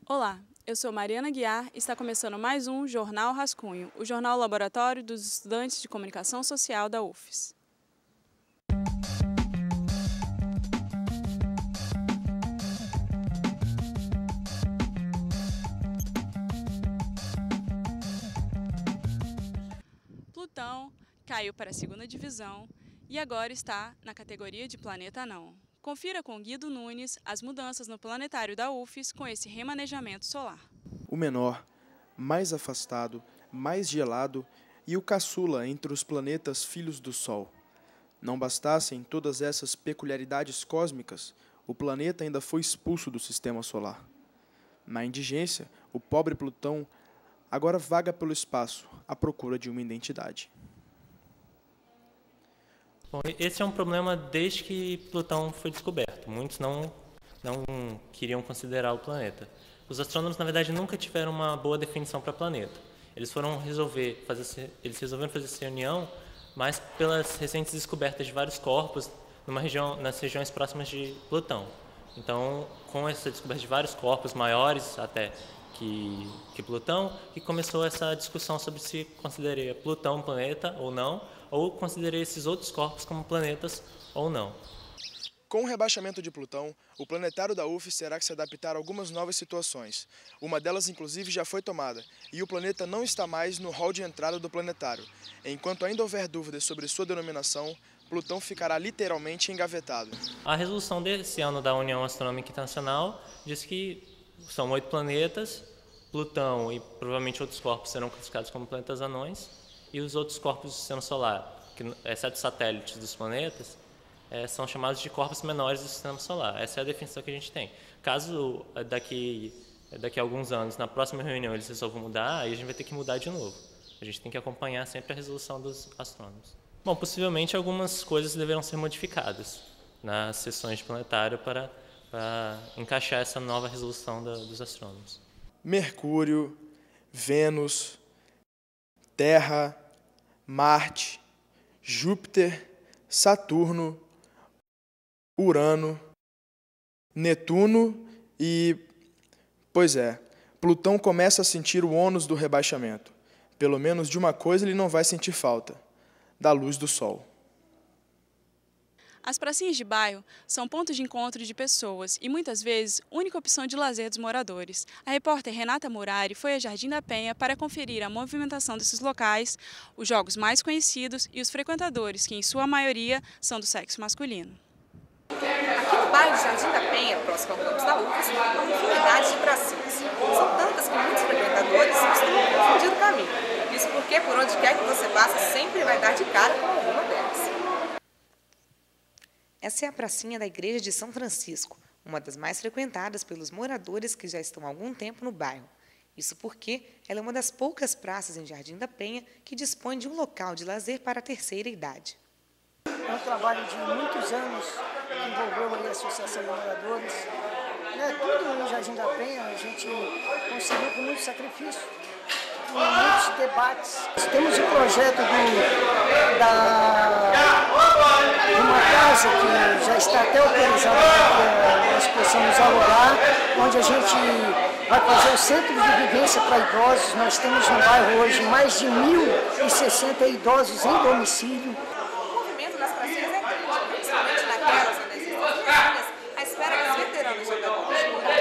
Olá, eu sou Mariana Guiar e está começando mais um Jornal Rascunho, o jornal laboratório dos estudantes de comunicação social da UFES. Plutão caiu para a segunda divisão e agora está na categoria de planeta anão. Confira com Guido Nunes as mudanças no planetário da UFES com esse remanejamento solar. O menor, mais afastado, mais gelado e o caçula entre os planetas filhos do Sol. Não bastassem todas essas peculiaridades cósmicas, o planeta ainda foi expulso do sistema solar. Na indigência, o pobre Plutão agora vaga pelo espaço à procura de uma identidade. Bom, esse é um problema desde que Plutão foi descoberto. Muitos não queriam considerar o planeta. Os astrônomos, na verdade, nunca tiveram uma boa definição para planeta. Eles resolveram fazer essa reunião, mas pelas recentes descobertas de vários corpos nas regiões próximas de Plutão. Então, com essa descoberta de vários corpos maiores até que Plutão, que começou essa discussão sobre se consideraria Plutão um planeta ou não, ou consideraria esses outros corpos como planetas ou não. Com o rebaixamento de Plutão, o planetário da UFES terá que se adaptar a algumas novas situações. Uma delas, inclusive, já foi tomada, e o planeta não está mais no hall de entrada do planetário. Enquanto ainda houver dúvidas sobre sua denominação, Plutão ficará literalmente engavetado. A resolução desse ano da União Astronômica Internacional diz que são 8 planetas, Plutão e provavelmente outros corpos serão classificados como planetas anões, e os outros corpos do sistema solar, exceto satélites dos planetas, são chamados de corpos menores do sistema solar. Essa é a definição que a gente tem. Caso daqui a alguns anos, na próxima reunião, eles resolvam mudar, aí a gente vai ter que mudar de novo. A gente tem que acompanhar sempre a resolução dos astrônomos. Bom, possivelmente algumas coisas deverão ser modificadas nas sessões de planetário para encaixar essa nova resolução dos astrônomos. Mercúrio, Vênus, Terra, Marte, Júpiter, Saturno, Urano, Netuno e... Plutão começa a sentir o ônus do rebaixamento. Pelo menos de uma coisa ele não vai sentir falta: da luz do Sol. As pracinhas de bairro são pontos de encontro de pessoas e, muitas vezes, única opção de lazer dos moradores. A repórter Renata Murari foi a Jardim da Penha para conferir a movimentação desses locais, os jogos mais conhecidos e os frequentadores, que, em sua maioria, são do sexo masculino. Aqui no bairro Jardim da Penha, próximo ao campus da UFES, há uma infinidade de pracinhas. São tantas que muitos frequentadores costumam confundir o caminho. Isso porque, por onde quer que você passe, sempre vai dar de cara com alguma delas. Essa é a pracinha da Igreja de São Francisco, uma das mais frequentadas pelos moradores que já estão há algum tempo no bairro. Isso porque ela é uma das poucas praças em Jardim da Penha que dispõe de um local de lazer para a terceira idade. É um trabalho de muitos anos que envolveu a Associação de Moradores. Tudo em Jardim da Penha a gente conseguiu com muito sacrifício, com muitos debates. Temos o projeto de uma casa que já está até autorizada para que nós possamos alugar, onde a gente vai fazer o centro de vivência para idosos. Nós temos no bairro hoje mais de 1.060 idosos em domicílio. O movimento nas pracinhas é grande, principalmente naquelas onde existem as pracinhas, à espera que os veteranos jogadores de futebol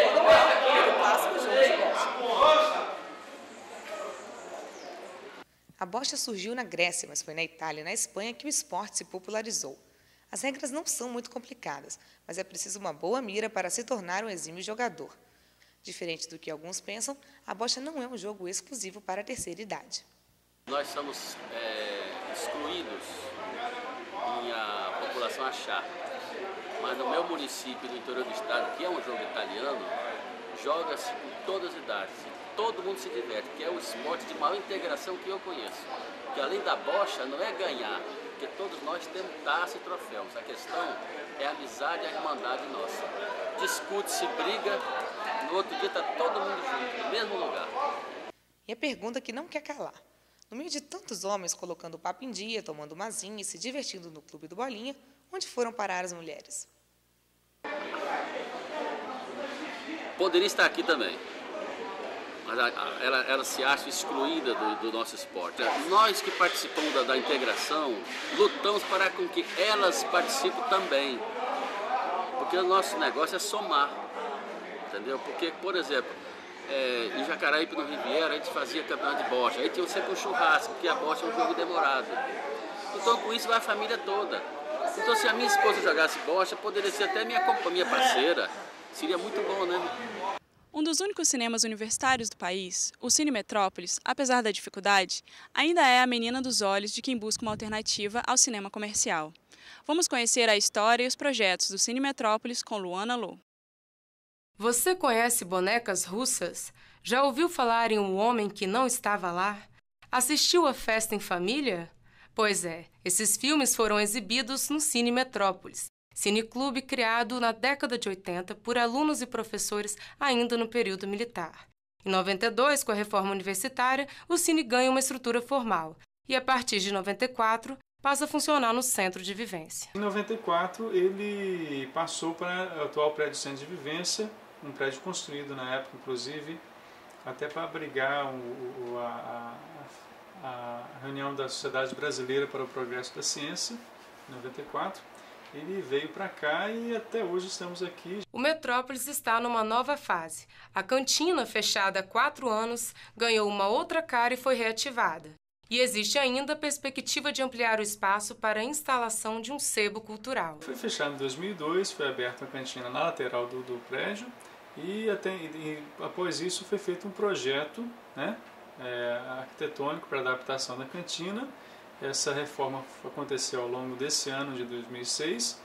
pelo clássico jogo de bocha. A bocha surgiu na Grécia, mas foi na Itália e na Espanha que o esporte se popularizou. As regras não são muito complicadas, mas é preciso uma boa mira para se tornar um exímio jogador. Diferente do que alguns pensam, a bocha não é um jogo exclusivo para a terceira idade. Nós somos excluídos em a população achar, mas no meu município, no interior do estado, que é um jogo italiano, joga-se com todas as idades, todo mundo se diverte, que é o esporte de maior integração que eu conheço. Que além da bocha não é ganhar, porque todos nós temos taça e troféus. A questão é a amizade e a irmandade nossa. Discute-se, briga, no outro dia está todo mundo junto, no mesmo lugar. E a pergunta que não quer calar. No meio de tantos homens colocando o papo em dia, tomando uma zinha e se divertindo no Clube do Bolinha, onde foram parar as mulheres? Poderia estar aqui também. mas ela se acha excluída do nosso esporte. Nós que participamos da integração, lutamos para com que elas participem também, porque o nosso negócio é somar, entendeu? Porque, por exemplo, em Jacaraípe, no Riviera, a gente fazia campeonato de bocha, aí tinha sempre um churrasco, porque a bocha é um jogo demorado. Então, com isso, vai a família toda. Então, se a minha esposa jogasse bocha, poderia ser até minha parceira. Seria muito bom, né? Um dos únicos cinemas universitários do país, o Cine Metrópolis, apesar da dificuldade, ainda é a menina dos olhos de quem busca uma alternativa ao cinema comercial. Vamos conhecer a história e os projetos do Cine Metrópolis com Luana Lô. Você conhece Bonecas Russas? Já ouviu falar em Um Homem que Não Estava Lá? Assistiu a Festa em Família? Pois é, esses filmes foram exibidos no Cine Metrópolis, cineclube criado na década de 80 por alunos e professores ainda no período militar. Em 92, com a reforma universitária, o Cine ganha uma estrutura formal e, a partir de 94, passa a funcionar no Centro de Vivência. Em 94, ele passou para o atual prédio Centro de Vivência, um prédio construído na época, inclusive, até para abrigar a reunião da Sociedade Brasileira para o Progresso da Ciência, em 94. Ele veio para cá e até hoje estamos aqui. O Metrópolis está numa nova fase. A cantina, fechada há 4 anos, ganhou uma outra cara e foi reativada. E existe ainda a perspectiva de ampliar o espaço para a instalação de um sebo cultural. Foi fechado em 2002, foi aberta a cantina na lateral do prédio e após isso foi feito um projeto, né, arquitetônico para adaptação da cantina. Essa reforma aconteceu ao longo desse ano de 2006.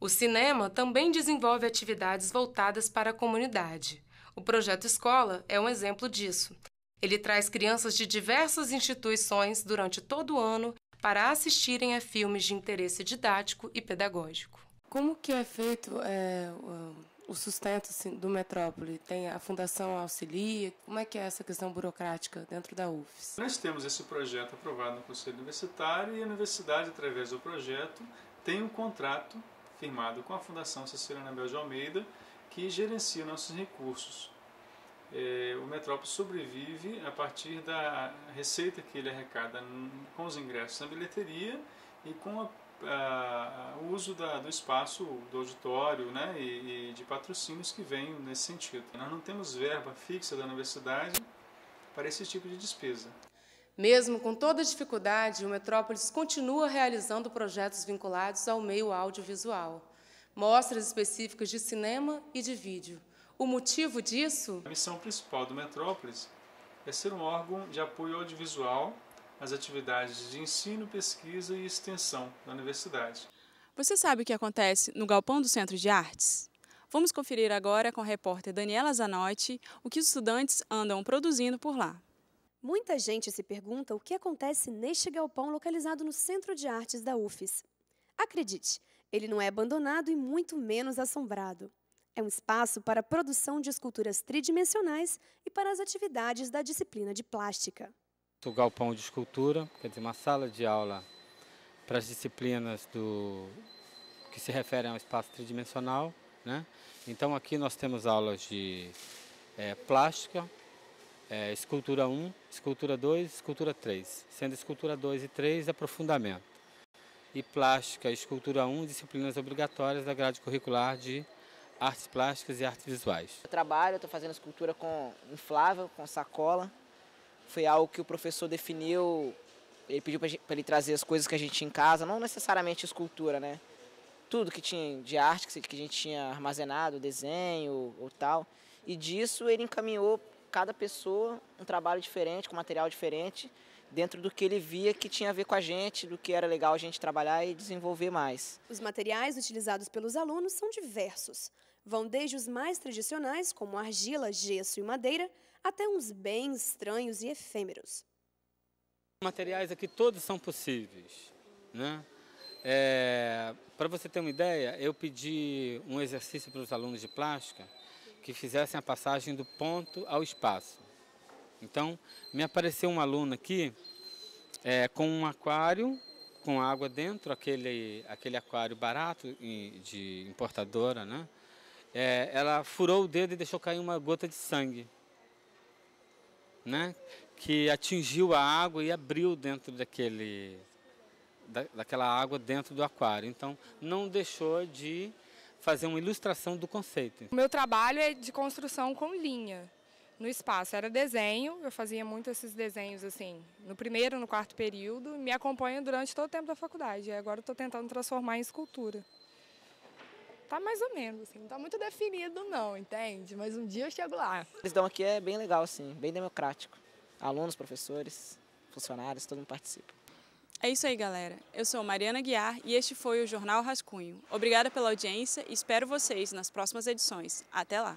O cinema também desenvolve atividades voltadas para a comunidade. O Projeto Escola é um exemplo disso. Ele traz crianças de diversas instituições durante todo o ano para assistirem a filmes de interesse didático e pedagógico. Como que é feito o sustento do Metrópole? Tem a Fundação Auxilia? Como é que é essa questão burocrática dentro da UFES? Nós temos esse projeto aprovado no Conselho Universitário e a universidade, através do projeto, tem um contrato firmado com a Fundação Cecília Anabel de Almeida, que gerencia nossos recursos. O Metrópole sobrevive a partir da receita que ele arrecada com os ingressos na bilheteria e com o uso do espaço, do auditório, né, e de patrocínios que vêm nesse sentido. Nós não temos verba fixa da universidade para esse tipo de despesa. Mesmo com toda a dificuldade, o Metrópolis continua realizando projetos vinculados ao meio audiovisual, mostras específicas de cinema e de vídeo. O motivo disso? A missão principal do Metrópolis é ser um órgão de apoio audiovisual às atividades de ensino, pesquisa e extensão da universidade. Você sabe o que acontece no galpão do Centro de Artes? Vamos conferir agora com a repórter Daniela Zanotti o que os estudantes andam produzindo por lá. Muita gente se pergunta o que acontece neste galpão localizado no Centro de Artes da UFES. Acredite, ele não é abandonado e muito menos assombrado. É um espaço para a produção de esculturas tridimensionais e para as atividades da disciplina de plástica. O galpão de escultura, quer dizer, uma sala de aula para as disciplinas que se referem ao espaço tridimensional, né? Então aqui nós temos aulas de plástica, escultura 1, escultura 2, escultura 3, sendo escultura 2 e 3 aprofundamento. E plástica e escultura 1, disciplinas obrigatórias da grade curricular de artes plásticas e artes visuais. Eu estou fazendo escultura com inflável, com sacola. Foi algo que o professor definiu, ele pediu para ele trazer as coisas que a gente tinha em casa, não necessariamente escultura, né? Tudo que tinha de arte, que a gente tinha armazenado, desenho ou tal. E disso ele encaminhou cada pessoa um trabalho diferente, com material diferente, dentro do que ele via que tinha a ver com a gente, do que era legal a gente trabalhar e desenvolver mais. Os materiais utilizados pelos alunos são diversos. Vão desde os mais tradicionais, como argila, gesso e madeira, até uns bem estranhos e efêmeros. Os materiais aqui todos são possíveis, né? Para você ter uma ideia, eu pedi um exercício para os alunos de plástica que fizessem a passagem do ponto ao espaço. Então, me apareceu um aluno aqui com um aquário, com água dentro, aquele aquário barato de importadora, né? Ela furou o dedo e deixou cair uma gota de sangue. né, que atingiu a água e abriu dentro daquela água dentro do aquário. Então, não deixou de fazer uma ilustração do conceito. O meu trabalho é de construção com linha no espaço. Era desenho, eu fazia muito esses desenhos assim, no primeiro, no quarto período, me acompanha durante todo o tempo da faculdade. E agora eu estou tentando transformar em escultura. Tá mais ou menos, assim, não tá muito definido não, entende? Mas um dia eu chego lá. Eles dão aqui é bem legal, assim, bem democrático. Alunos, professores, funcionários, todo mundo participa. É isso aí, galera. Eu sou Mariana Guiar e este foi o Jornal Rascunho. Obrigada pela audiência e espero vocês nas próximas edições. Até lá!